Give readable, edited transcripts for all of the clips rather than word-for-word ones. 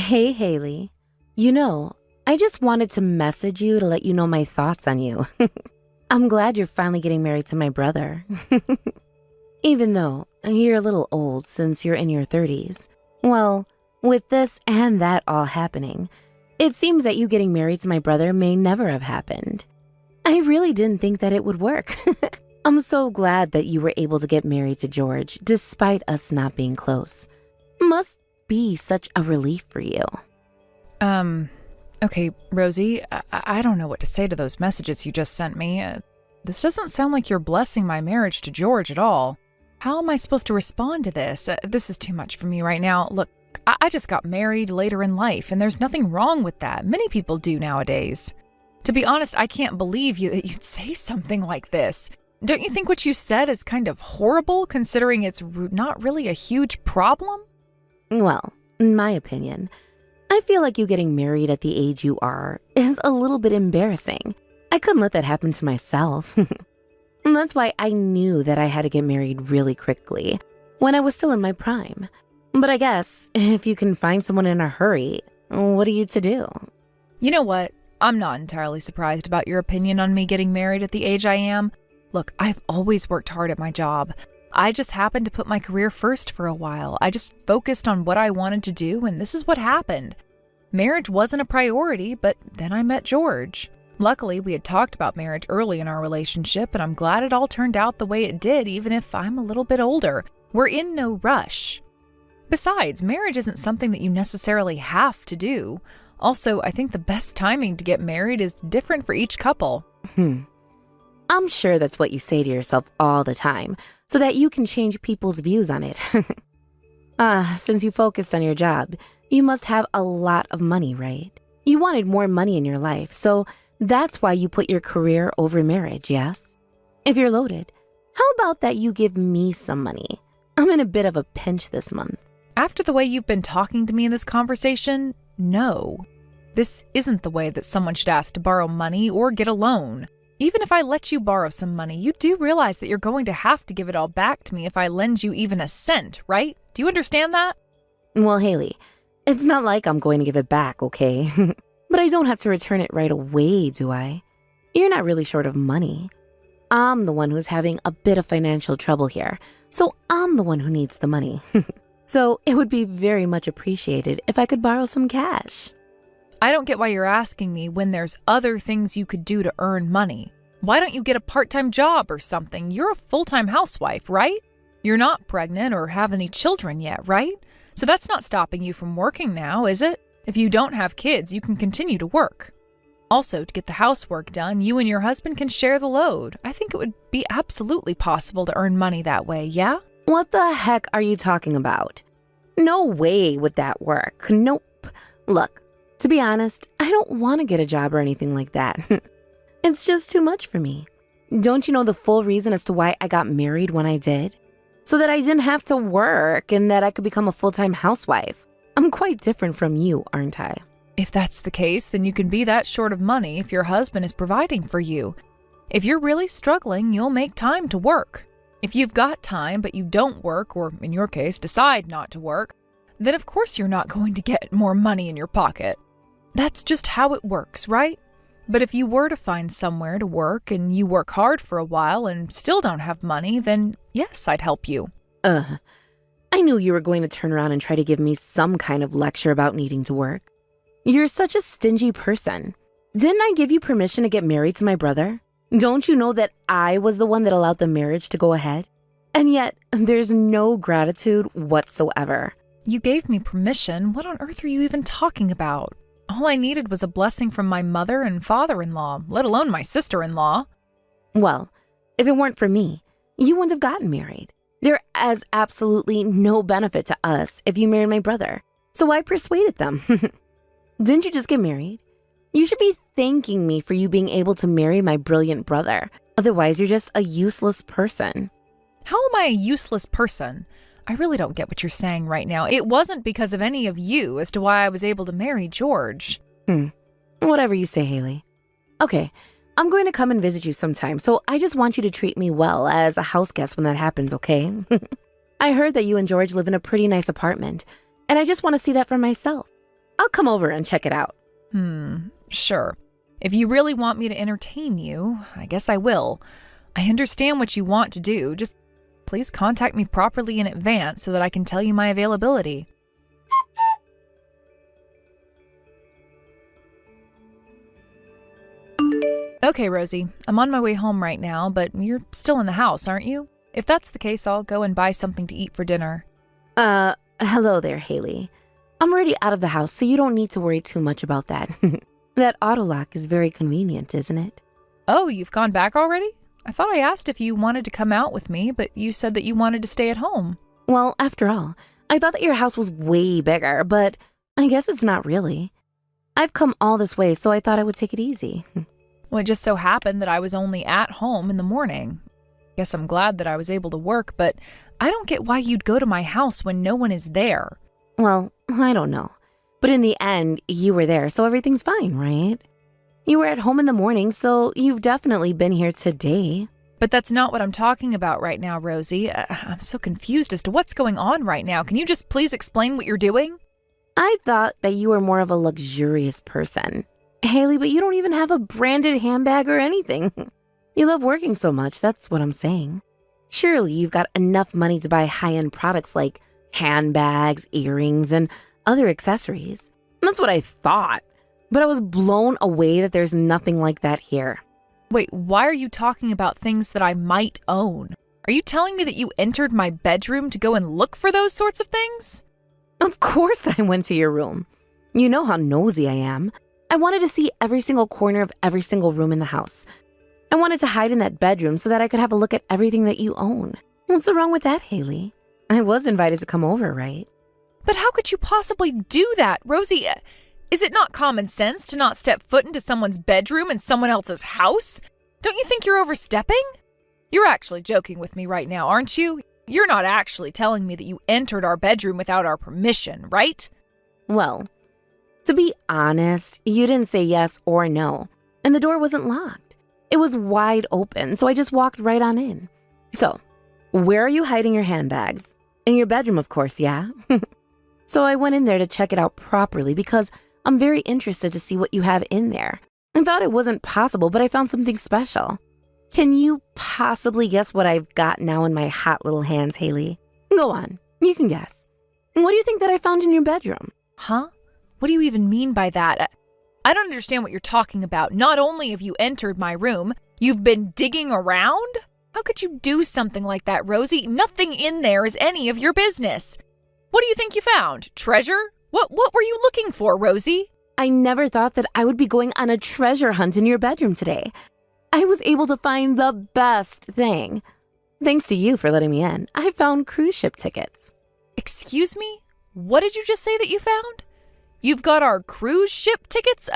Hey, Haley. You know, I just wanted to message you to let you know my thoughts on you. I'm glad you're finally getting married to my brother. Even though you're a little old since you're in your 30s. Well, with this and that all happening, it seems that you getting married to my brother may never have happened. I really didn't think that it would work. I'm so glad that you were able to get married to George despite us not being close. Must be such a relief for you. Okay, Rosie, I don't know what to say to those messages you just sent me. This doesn't sound like you're blessing my marriage to George at all. How am I supposed to respond to this? This is too much for me right now. Look, I just got married later in life, and there's nothing wrong with that. Many people do nowadays. To be honest, I can't believe that you'd say something like this. Don't you think what you said is kind of horrible, considering it's not really a huge problem? Well, in my opinion, I feel like you getting married at the age you are is a little bit embarrassing. I couldn't let that happen to myself. And that's why I knew that I had to get married really quickly, when I was still in my prime. But I guess, if you can find someone in a hurry, what are you to do? You know what? I'm not entirely surprised about your opinion on me getting married at the age I am. Look, I've always worked hard at my job. I just happened to put my career first for a while. I just focused on what I wanted to do, and this is what happened. Marriage wasn't a priority, but then I met George. Luckily, we had talked about marriage early in our relationship, and I'm glad it all turned out the way it did, even if I'm a little bit older. We're in no rush. Besides, marriage isn't something that you necessarily have to do. Also, I think the best timing to get married is different for each couple. I'm sure that's what you say to yourself all the time, so that you can change people's views on it. Since you focused on your job, you must have a lot of money, right? You wanted more money in your life, so that's why you put your career over marriage, yes? If you're loaded, how about that you give me some money? I'm in a bit of a pinch this month. After the way you've been talking to me in this conversation, no. This isn't the way that someone should ask to borrow money or get a loan. Even if I let you borrow some money, you do realize that you're going to have to give it all back to me if I lend you even a cent, right? Do you understand that? Well, Haley, it's not like I'm going to give it back, okay? But I don't have to return it right away, do I? You're not really short of money. I'm the one who's having a bit of financial trouble here, so I'm the one who needs the money. So it would be very much appreciated if I could borrow some cash. I don't get why you're asking me when there's other things you could do to earn money. Why don't you get a part-time job or something? You're a full-time housewife, right? You're not pregnant or have any children yet, right? So that's not stopping you from working now, is it? If you don't have kids, you can continue to work. Also, to get the housework done, you and your husband can share the load. I think it would be absolutely possible to earn money that way, yeah? What the heck are you talking about? No way would that work. Nope. Look, to be honest, I don't want to get a job or anything like that. It's just too much for me. Don't you know the full reason as to why I got married when I did? So that I didn't have to work and that I could become a full-time housewife. I'm quite different from you, aren't I? If that's the case, then you can be that short of money if your husband is providing for you. If you're really struggling, you'll make time to work. If you've got time but you don't work, or in your case, decide not to work, then of course you're not going to get more money in your pocket. That's just how it works, right? But if you were to find somewhere to work and you work hard for a while and still don't have money, then yes, I'd help you. I knew you were going to turn around and try to give me some kind of lecture about needing to work. You're such a stingy person. Didn't I give you permission to get married to my brother? Don't you know that I was the one that allowed the marriage to go ahead? And yet, there's no gratitude whatsoever. You gave me permission. What on earth are you even talking about? All I needed was a blessing from my mother and father-in-law, let alone my sister-in-law. Well, if it weren't for me, you wouldn't have gotten married. There is absolutely no benefit to us if you married my brother, so I persuaded them. Didn't you just get married? You should be thanking me for you being able to marry my brilliant brother. Otherwise, you're just a useless person. How am I a useless person? I really don't get what you're saying right now. It wasn't because of any of you as to why I was able to marry George. Whatever you say, Haley. Okay, I'm going to come and visit you sometime, so I just want you to treat me well as a house guest when that happens, okay? I heard that you and George live in a pretty nice apartment, and I just want to see that for myself. I'll come over and check it out. Sure. If you really want me to entertain you, I guess I will. I understand what you want to do. Just please contact me properly in advance so that I can tell you my availability. Okay, Rosie, I'm on my way home right now, but you're still in the house, aren't you? If that's the case, I'll go and buy something to eat for dinner. Hello there, Haley. I'm already out of the house, so you don't need to worry too much about that. That auto lock is very convenient, isn't it? Oh, you've gone back already? I thought I asked if you wanted to come out with me, but you said that you wanted to stay at home. Well, after all, I thought that your house was way bigger, but I guess it's not really. I've come all this way, so I thought I would take it easy. Well, it just so happened that I was only at home in the morning. Guess I'm glad that I was able to work, but I don't get why you'd go to my house when no one is there. Well, I don't know. But in the end, you were there, so everything's fine, right? You were at home in the morning, so you've definitely been here today. But that's not what I'm talking about right now, Rosie. I'm so confused as to what's going on right now. Can you just please explain what you're doing? I thought that you were more of a luxurious person. Haley, but you don't even have a branded handbag or anything. You love working so much, that's what I'm saying. Surely you've got enough money to buy high-end products like handbags, earrings, and other accessories. That's what I thought. But I was blown away that there's nothing like that here. Wait, why are you talking about things that I might own? Are you telling me that you entered my bedroom to go and look for those sorts of things? Of course I went to your room. You know how nosy I am. I wanted to see every single corner of every single room in the house. I wanted to hide in that bedroom so that I could have a look at everything that you own. What's wrong with that, Haley? I was invited to come over, right? But how could you possibly do that, Rosie? Is it not common sense to not step foot into someone's bedroom in someone else's house? Don't you think you're overstepping? You're actually joking with me right now, aren't you? You're not actually telling me that you entered our bedroom without our permission, right? Well, to be honest, you didn't say yes or no, and the door wasn't locked. It was wide open, so I just walked right on in. So, where are you hiding your handbags? In your bedroom, of course, yeah? So I went in there to check it out properly because I'm very interested to see what you have in there. I thought it wasn't possible, but I found something special. Can you possibly guess what I've got now in my hot little hands, Haley? Go on, you can guess. What do you think that I found in your bedroom? Huh? What do you even mean by that? I don't understand what you're talking about. Not only have you entered my room, you've been digging around? How could you do something like that, Rosie? Nothing in there is any of your business. What do you think you found? Treasure? What were you looking for, Rosie? I never thought that I would be going on a treasure hunt in your bedroom today. I was able to find the best thing. Thanks to you for letting me in. I found cruise ship tickets. Excuse me? What did you just say that you found? You've got our cruise ship tickets?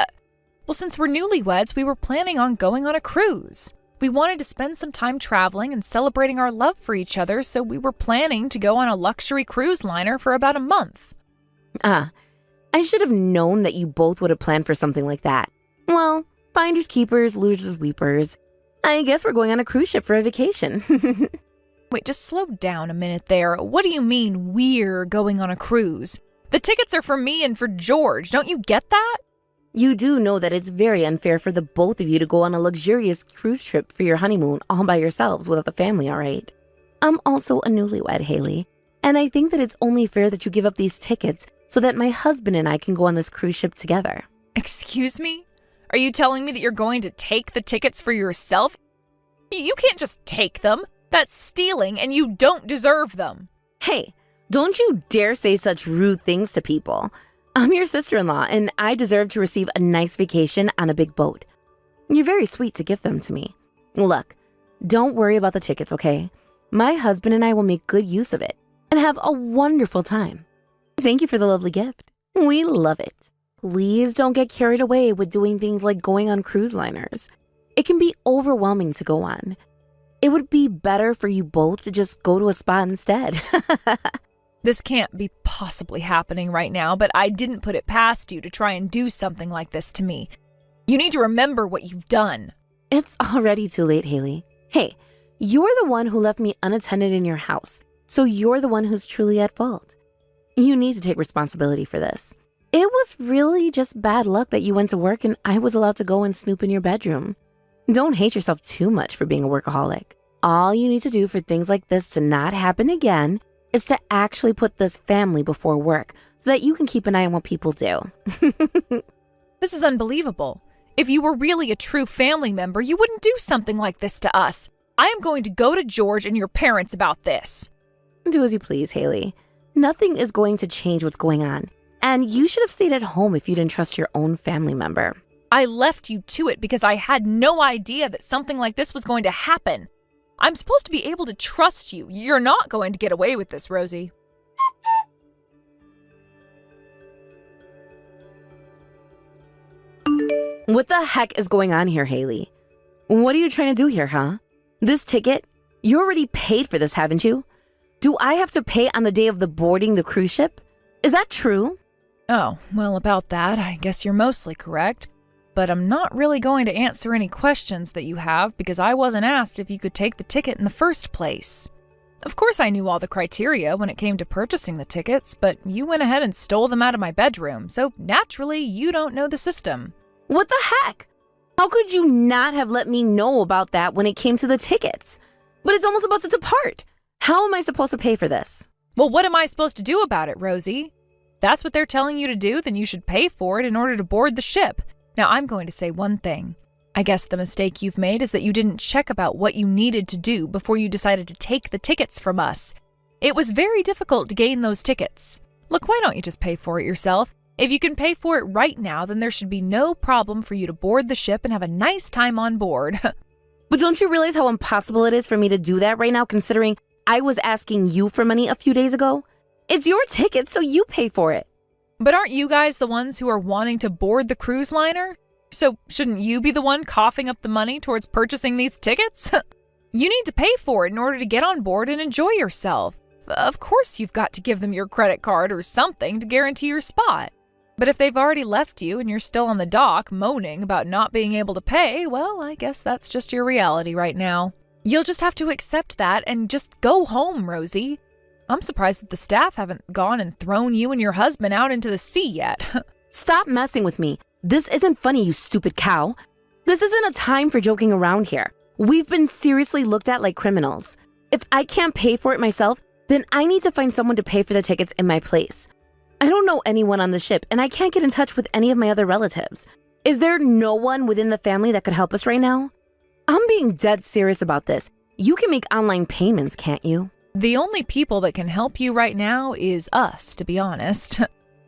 Well, since we're newlyweds, we were planning on going on a cruise. We wanted to spend some time traveling and celebrating our love for each other, so we were planning to go on a luxury cruise liner for about a month. I should have known that you both would have planned for something like that. Well, finders keepers, losers weepers. I guess we're going on a cruise ship for a vacation. Wait, just slow down a minute there. What do you mean we're going on a cruise? The tickets are for me and for George. Don't you get that? You do know that it's very unfair for the both of you to go on a luxurious cruise trip for your honeymoon all by yourselves without the family, all right? I'm also a newlywed, Haley, and I think that it's only fair that you give up these tickets so that my husband and I can go on this cruise ship together. Excuse me? Are you telling me that you're going to take the tickets for yourself? You can't just take them. That's stealing, and you don't deserve them. Hey, don't you dare say such rude things to people. I'm your sister-in-law, and I deserve to receive a nice vacation on a big boat. You're very sweet to give them to me. Look, don't worry about the tickets, okay? My husband and I will make good use of it and have a wonderful time. Thank you for the lovely gift. We love it. Please don't get carried away with doing things like going on cruise liners. It can be overwhelming to go on. It would be better for you both to just go to a spa instead. This can't be possibly happening right now, but I didn't put it past you to try and do something like this to me. You need to remember what you've done. It's already too late, Haley. Hey, you're the one who left me unattended in your house, so you're the one who's truly at fault. You need to take responsibility for this. It was really just bad luck that you went to work and I was allowed to go and snoop in your bedroom. Don't hate yourself too much for being a workaholic. All you need to do for things like this to not happen again is to actually put this family before work so that you can keep an eye on what people do. This is unbelievable. If you were really a true family member, you wouldn't do something like this to us. I am going to go to George and your parents about this. Do as you please, Haley. Nothing is going to change what's going on. And you should have stayed at home if you didn't trust your own family member. I left you to it because I had no idea that something like this was going to happen. I'm supposed to be able to trust you. You're not going to get away with this, Rosie. What the heck is going on here, Haley? What are you trying to do here, huh? This ticket? You already paid for this, haven't you? Do I have to pay on the day of the boarding the cruise ship? Is that true? Oh, well, about that, I guess you're mostly correct. But I'm not really going to answer any questions that you have because I wasn't asked if you could take the ticket in the first place. Of course I knew all the criteria when it came to purchasing the tickets, but you went ahead and stole them out of my bedroom, so naturally you don't know the system. What the heck? How could you not have let me know about that when it came to the tickets? But it's almost about to depart. How am I supposed to pay for this? Well, what am I supposed to do about it, Rosie? That's what they're telling you to do, then you should pay for it in order to board the ship. Now, I'm going to say one thing. I guess the mistake you've made is that you didn't check about what you needed to do before you decided to take the tickets from us. It was very difficult to gain those tickets. Look, why don't you just pay for it yourself? If you can pay for it right now, then there should be no problem for you to board the ship and have a nice time on board. But don't you realize how impossible it is for me to do that right now, considering I was asking you for money a few days ago? It's your ticket, so you pay for it. But aren't you guys the ones who are wanting to board the cruise liner? So shouldn't you be the one coughing up the money towards purchasing these tickets? You need to pay for it in order to get on board and enjoy yourself. Of course you've got to give them your credit card or something to guarantee your spot. But if they've already left you and you're still on the dock moaning about not being able to pay, well, I guess that's just your reality right now. You'll just have to accept that and just go home, Rosie. I'm surprised that the staff haven't gone and thrown you and your husband out into the sea yet. Stop messing with me. This isn't funny, you stupid cow. This isn't a time for joking around here. We've been seriously looked at like criminals. If I can't pay for it myself, then I need to find someone to pay for the tickets in my place. I don't know anyone on the ship, and I can't get in touch with any of my other relatives. Is there no one within the family that could help us right now? I'm being dead serious about this. You can make online payments, can't you? The only people that can help you right now is us, to be honest.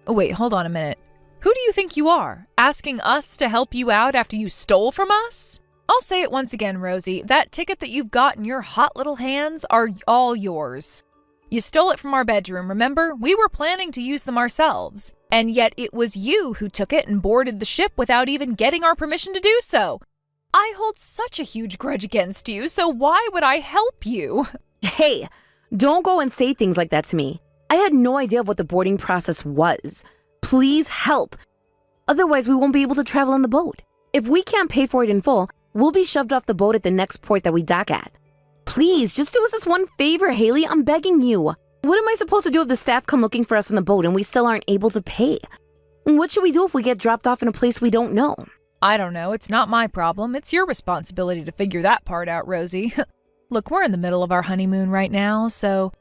Wait, hold on a minute. Who do you think you are? Asking us to help you out after you stole from us? I'll say it once again, Rosie. That ticket that you've got in your hot little hands are all yours. You stole it from our bedroom, remember? We were planning to use them ourselves. And yet it was you who took it and boarded the ship without even getting our permission to do so. I hold such a huge grudge against you, so why would I help you? Hey, don't go and say things like that to me. I had no idea of what the boarding process was. Please help. Otherwise, we won't be able to travel on the boat. If we can't pay for it in full, we'll be shoved off the boat at the next port that we dock at. Please, just do us this one favor, Haley. I'm begging you. What am I supposed to do if the staff come looking for us on the boat and we still aren't able to pay? What should we do if we get dropped off in a place we don't know? I don't know. It's not my problem. It's your responsibility to figure that part out, Rosie. Look, we're in the middle of our honeymoon right now, so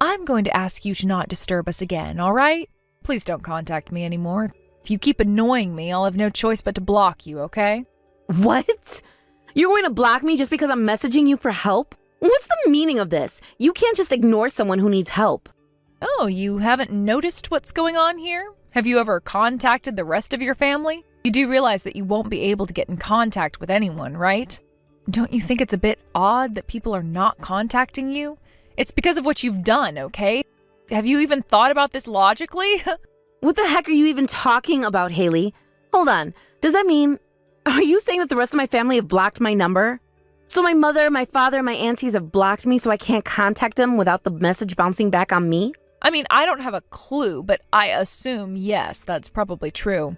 I'm going to ask you to not disturb us again, all right? Please don't contact me anymore. If you keep annoying me, I'll have no choice but to block you, okay? What? You're going to block me just because I'm messaging you for help? What's the meaning of this? You can't just ignore someone who needs help. Oh, you haven't noticed what's going on here? Have you ever contacted the rest of your family? You do realize that you won't be able to get in contact with anyone, right? Don't you think it's a bit odd that people are not contacting you? It's because of what you've done, okay? Have you even thought about this logically? What the heck are you even talking about, Haley? Hold on. Does that mean... Are you saying that the rest of my family have blocked my number? So my mother, my father, my aunties have blocked me so I can't contact them without the message bouncing back on me? I mean, I don't have a clue, but I assume yes, that's probably true.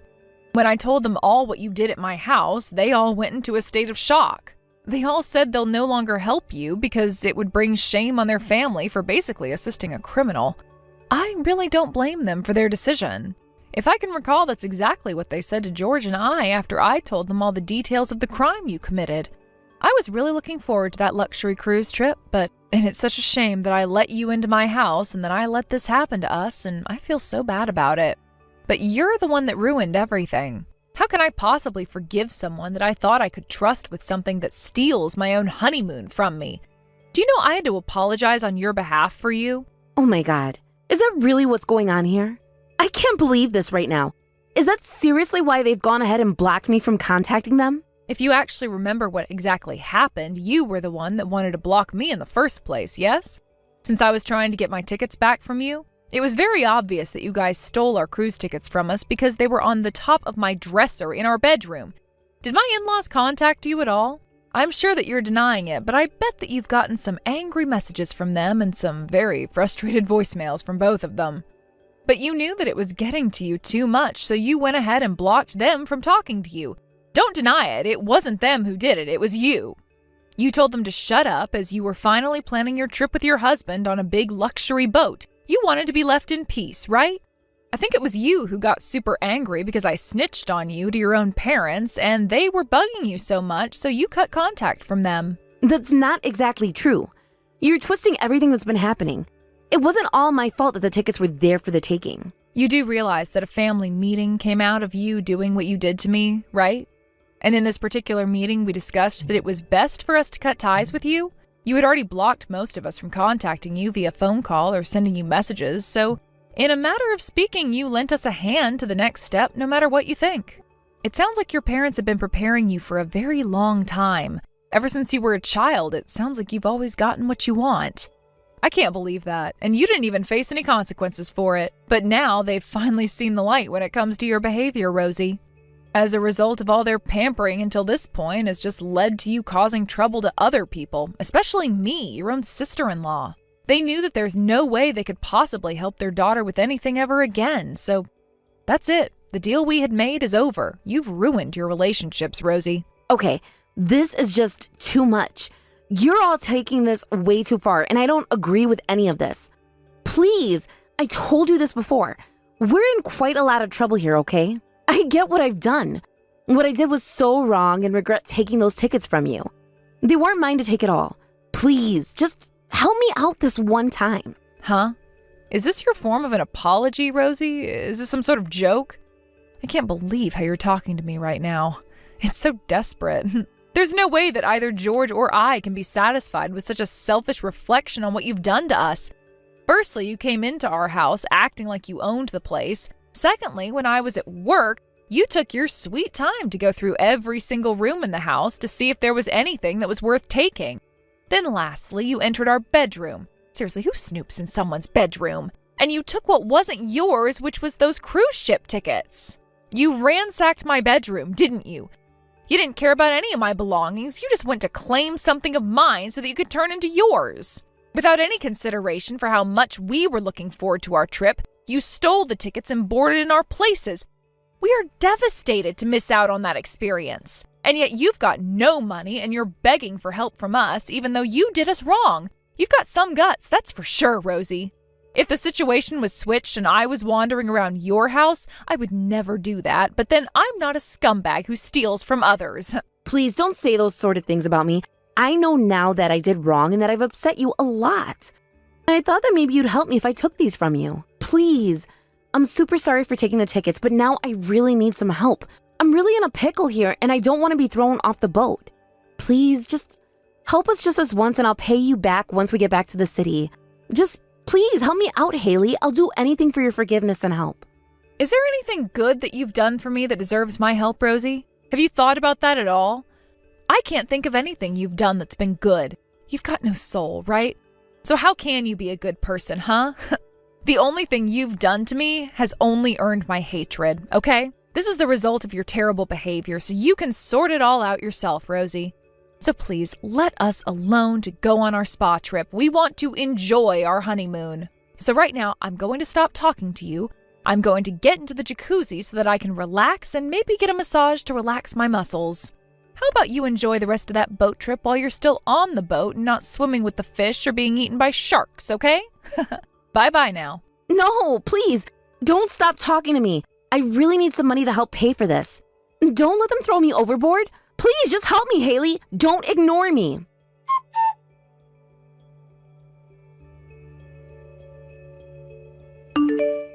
When I told them all what you did at my house, they all went into a state of shock. They all said they'll no longer help you because it would bring shame on their family for basically assisting a criminal. I really don't blame them for their decision. If I can recall, that's exactly what they said to George and I after I told them all the details of the crime you committed. I was really looking forward to that luxury cruise trip, and it's such a shame that I let you into my house and that I let this happen to us, and I feel so bad about it. But you're the one that ruined everything. How can I possibly forgive someone that I thought I could trust with something that steals my own honeymoon from me? Do you know I had to apologize on your behalf for you? Oh my God. Is that really what's going on here? I can't believe this right now. Is that seriously why they've gone ahead and blocked me from contacting them? If you actually remember what exactly happened, you were the one that wanted to block me in the first place, yes? Since I was trying to get my tickets back from you? It was very obvious that you guys stole our cruise tickets from us because they were on the top of my dresser in our bedroom. Did my in-laws contact you at all? I'm sure that you're denying it, but I bet that you've gotten some angry messages from them and some very frustrated voicemails from both of them. But you knew that it was getting to you too much, so you went ahead and blocked them from talking to you. Don't deny it. It wasn't them who did it. It was you. You told them to shut up as you were finally planning your trip with your husband on a big luxury boat. You wanted to be left in peace, right? I think it was you who got super angry because I snitched on you to your own parents and they were bugging you so much, so you cut contact from them. That's not exactly true. You're twisting everything that's been happening. It wasn't all my fault that the tickets were there for the taking. You do realize that a family meeting came out of you doing what you did to me, right? And in this particular meeting, we discussed that it was best for us to cut ties with you. You had already blocked most of us from contacting you via phone call or sending you messages, so in a matter of speaking, you lent us a hand to the next step no matter what you think. It sounds like your parents have been preparing you for a very long time. Ever since you were a child, it sounds like you've always gotten what you want. I can't believe that, and you didn't even face any consequences for it. But now they've finally seen the light when it comes to your behavior, Rosie. As a result of all their pampering until this point, it's just led to you causing trouble to other people, especially me, your own sister-in-law. They knew that there's no way they could possibly help their daughter with anything ever again, so that's it. The deal we had made is over. You've ruined your relationships, Rosie. Okay, this is just too much. You're all taking this way too far, and I don't agree with any of this. Please, I told you this before. We're in quite a lot of trouble here, okay? I get what I've done. What I did was so wrong and regret taking those tickets from you. They weren't mine to take at all. Please, just help me out this one time. Huh? Is this your form of an apology, Rosie? Is this some sort of joke? I can't believe how you're talking to me right now. It's so desperate. There's no way that either George or I can be satisfied with such a selfish reflection on what you've done to us. Firstly, you came into our house acting like you owned the place. Secondly, when I was at work, you took your sweet time to go through every single room in the house to see if there was anything that was worth taking. Then lastly, you entered our bedroom. Seriously, who snoops in someone's bedroom? And you took what wasn't yours, which was those cruise ship tickets. You ransacked my bedroom, didn't you? You didn't care about any of my belongings. You just went to claim something of mine so that you could turn into yours. Without any consideration for how much we were looking forward to our trip, you stole the tickets and boarded in our places. We are devastated to miss out on that experience. And yet you've got no money and you're begging for help from us, even though you did us wrong. You've got some guts, that's for sure, Rosie. If the situation was switched and I was wandering around your house, I would never do that. But then I'm not a scumbag who steals from others. Please don't say those sort of things about me. I know now that I did wrong and that I've upset you a lot. I thought that maybe you'd help me if I took these from you. Please. I'm super sorry for taking the tickets, but now I really need some help. I'm really in a pickle here and I don't want to be thrown off the boat. Please, just help us just this once and I'll pay you back once we get back to the city. Just please help me out, Haley. I'll do anything for your forgiveness and help. Is there anything good that you've done for me that deserves my help, Rosie? Have you thought about that at all? I can't think of anything you've done that's been good. You've got no soul, right? So how can you be a good person, huh? The only thing you've done to me has only earned my hatred, okay? This is the result of your terrible behavior, so you can sort it all out yourself, Rosie. So please, let us alone to go on our spa trip. We want to enjoy our honeymoon. So right now, I'm going to stop talking to you. I'm going to get into the jacuzzi so that I can relax and maybe get a massage to relax my muscles. How about you enjoy the rest of that boat trip while you're still on the boat and not swimming with the fish or being eaten by sharks, okay? Bye-bye now. No, please, don't stop talking to me. I really need some money to help pay for this. Don't let them throw me overboard. Please just help me, Haley. Don't ignore me.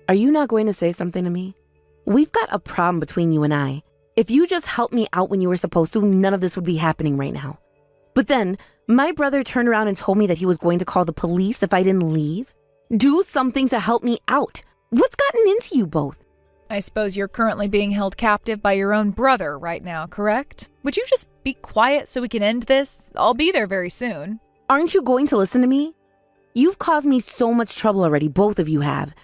Are you not going to say something to me? We've got a problem between you and I. If you just helped me out when you were supposed to, none of this would be happening right now. But then, my brother turned around and told me that he was going to call the police if I didn't leave. Do something to help me out. What's gotten into you both? I suppose you're currently being held captive by your own brother right now, correct? Would you just be quiet so we can end this? I'll be there very soon. Aren't you going to listen to me? You've caused me so much trouble already, both of you have.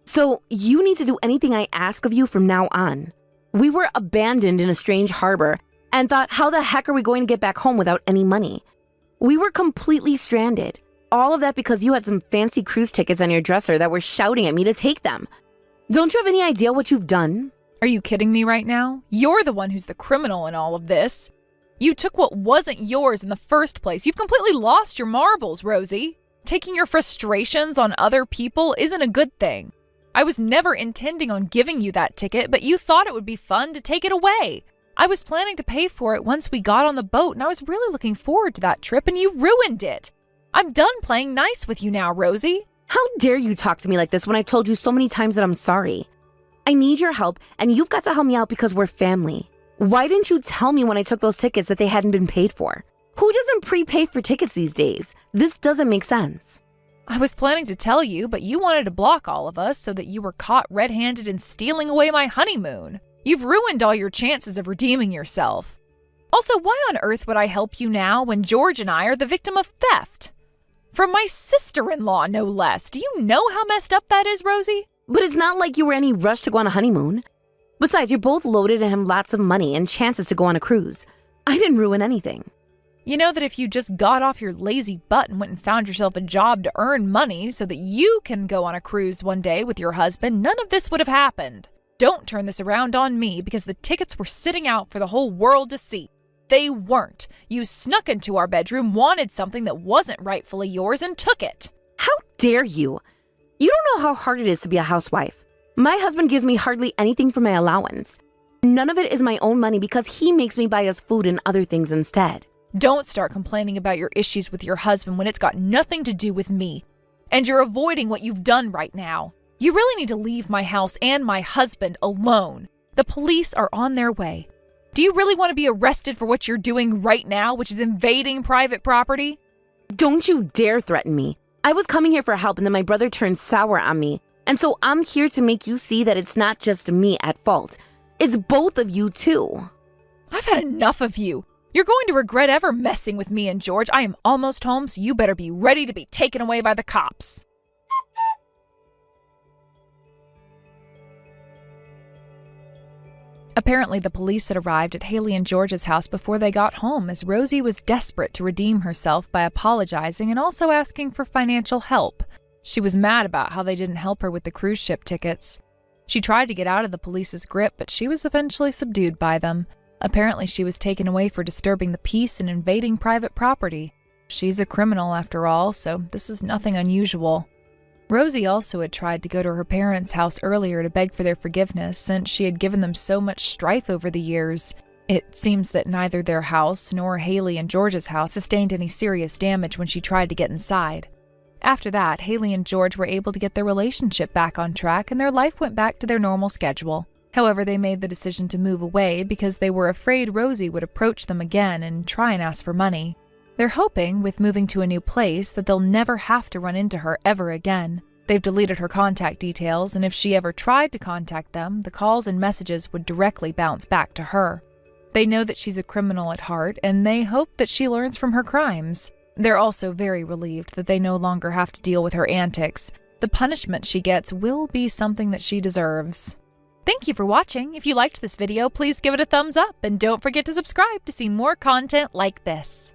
So you need to do anything I ask of you from now on. We were abandoned in a strange harbor and thought, how the heck are we going to get back home without any money? We were completely stranded. All of that because you had some fancy cruise tickets on your dresser that were shouting at me to take them. Don't you have any idea what you've done? Are you kidding me right now? You're the one who's the criminal in all of this. You took what wasn't yours in the first place. You've completely lost your marbles, Rosie. Taking your frustrations on other people isn't a good thing. I was never intending on giving you that ticket, but you thought it would be fun to take it away. I was planning to pay for it once we got on the boat, and I was really looking forward to that trip, and you ruined it. I'm done playing nice with you now, Rosie. How dare you talk to me like this when I've told you so many times that I'm sorry? I need your help, and you've got to help me out because we're family. Why didn't you tell me when I took those tickets that they hadn't been paid for? Who doesn't prepay for tickets these days? This doesn't make sense. I was planning to tell you, but you wanted to block all of us so that you were caught red-handed in stealing away my honeymoon. You've ruined all your chances of redeeming yourself. Also, why on earth would I help you now when George and I are the victim of theft? From my sister-in-law, no less. Do you know how messed up that is, Rosie? But it's not like you were in any rush to go on a honeymoon. Besides, you're both loaded and have lots of money and chances to go on a cruise. I didn't ruin anything. You know that if you just got off your lazy butt and went and found yourself a job to earn money so that you can go on a cruise one day with your husband, none of this would have happened. Don't turn this around on me because the tickets were sitting out for the whole world to see. They weren't. You snuck into our bedroom, wanted something that wasn't rightfully yours, and took it. How dare you? You don't know how hard it is to be a housewife. My husband gives me hardly anything for my allowance. None of it is my own money because he makes me buy us food and other things instead. Don't start complaining about your issues with your husband when it's got nothing to do with me. And you're avoiding what you've done right now. You really need to leave my house and my husband alone. The police are on their way. Do you really want to be arrested for what you're doing right now, which is invading private property? Don't you dare threaten me. I was coming here for help and then my brother turned sour on me. And so I'm here to make you see that it's not just me at fault. It's both of you too. I've had enough of you. You're going to regret ever messing with me and George. I am almost home, so you better be ready to be taken away by the cops. Apparently, the police had arrived at Haley and George's house before they got home, as Rosie was desperate to redeem herself by apologizing and also asking for financial help. She was mad about how they didn't help her with the cruise ship tickets. She tried to get out of the police's grip, but she was eventually subdued by them. Apparently, she was taken away for disturbing the peace and invading private property. She's a criminal after all, so this is nothing unusual. Rosie also had tried to go to her parents' house earlier to beg for their forgiveness since she had given them so much strife over the years. It seems that neither their house nor Haley and George's house sustained any serious damage when she tried to get inside. After that, Haley and George were able to get their relationship back on track and their life went back to their normal schedule. However, they made the decision to move away because they were afraid Rosie would approach them again and try and ask for money. They're hoping, with moving to a new place, that they'll never have to run into her ever again. They've deleted her contact details, and if she ever tried to contact them, the calls and messages would directly bounce back to her. They know that she's a criminal at heart, and they hope that she learns from her crimes. They're also very relieved that they no longer have to deal with her antics. The punishment she gets will be something that she deserves. Thank you for watching. If you liked this video, please give it a thumbs up, and don't forget to subscribe to see more content like this.